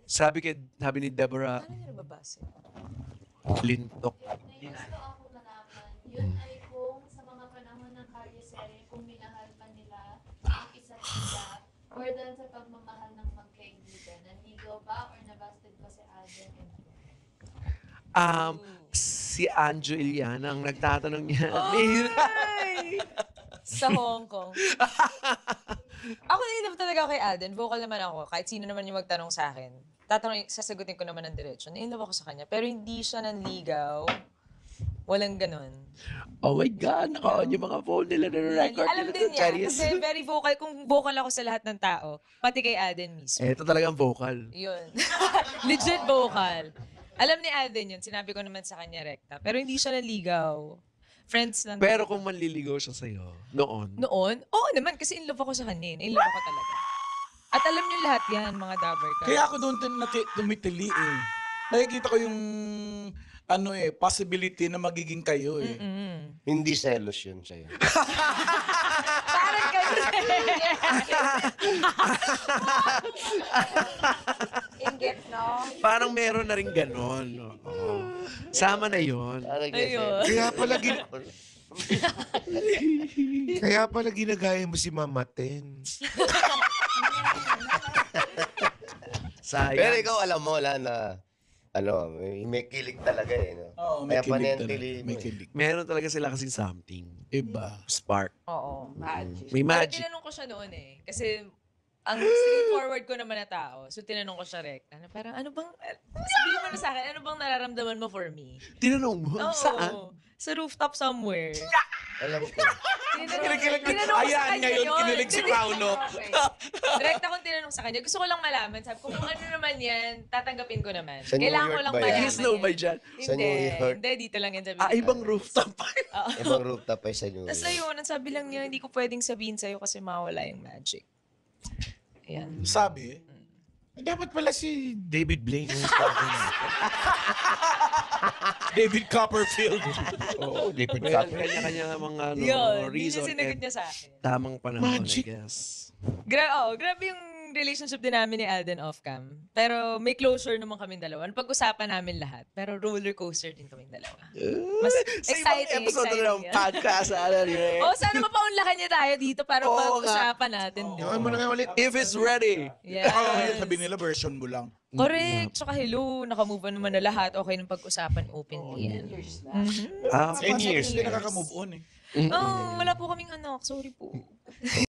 Sabi ni Deborah, Paano niyo nababasa? lintok. May gusto ako malaman. Yun ay kung sa mga panahon ng Karyosere, kung minahal pa nila ang isa't isa, or dahil sa pagmamahal ng magkaibigan, nanligaw ba or nabasted pa si Alden? Si Anjo Iliana ang nagtatanong niya. Ay! Sa Hong Kong. Ako na talaga ako kay Alden. Vocal naman ako. Kahit sino naman yung magtanong sa akin. Sasagutin ko naman ng diretsyo. Na-inlove ako sa kanya. Pero hindi siya nanligaw. Walang ganon. Oh my God, naka-on yung mga phone nila na record. Alam din niya. Kasi very vocal. Kung vocal ako sa lahat ng tao, pati kay Alden mismo. Ito talagang vocal. Yun. Legit vocal. Alam ni Alden yun. Sinabi ko naman sa kanya rekta. Pero hindi siya nanligaw. Friends lang. Pero kung manliligaw siya sa'yo, noon. Noon? Oo naman. Kasi in love ako sa kanya. In love ako talaga. At alam niyo lahat yan, mga dabber ka. Kaya ako doon tumitili eh. Nakikita ko yung possibility na magiging kayo eh. Hindi selos yun sa'yo. Parang kayo. Inggit, no? Parang meron na rin ganon. Oo. Sama na yun. Ayun. Kaya pala ginagaya mo si Mama Ten. Sayang. Pero ikaw alam mo, wala na, may kilig talaga eh. No? Oo, may Kaya kilig panentili talaga. mo May eh. kilig. Meron talaga sila kasing something. Iba. Spark. Oo. May Pero magic. tinanong ko siya noon eh. Kasi ang straightforward ko naman na tao. So tinanong ko siya rekta. Parang ano bang, sabihin mo na sa akin, ano bang nararamdaman mo for me? Tinanong mo? Oo. Saan? Sa rooftop somewhere. Alam ko. Tinanong ko sa Ayan, kanya ngayon, yun. kinilig si Paulo. Okay. Direkta kong tinanong sa kanya. Gusto ko lang malaman. Sabi ko, kung ano naman yan, tatanggapin ko naman. Sa New Kailangan ko York lang ba yan? malaman. His no yan. ba dyan? Sa New York. Hindi, dito lang yan sabi. Ibang rooftop pa. Ibang rooftop ay sa New Tapos York. ayun, ang sabi lang niya, hindi ko pwedeng sabihin sa'yo kasi mawala yung magic. Ayan. Sabi, Dapat pala si David Blaine. David Copperfield. Oo, David Well, Copperfield. kanya-kanya mga Yun, yun reason yung sinagot and niya sa akin. tamang panahon, Magic. I guess. Grabe yung relationship din namin ni Alden off-cam. Pero may closure naman kaming dalawa. Pag-usapan namin lahat. Pero roller coaster din kaming dalawa. Mas Sa ibang exciting, episode na ng exciting. podcast, Oh, sana mapaunlakan niya tayo dito para Oo nga. pag-usapan natin. Gawin mo na nga ulit. If it's ready. Yes. Sabi nila version mo lang. Correct. Tsaka hello, nakamove on naman na lahat. Okay nang pag-usapan openly yan. 10 years. Hindi nakaka-move on eh. Oh, wala po kaming anak. Sorry po.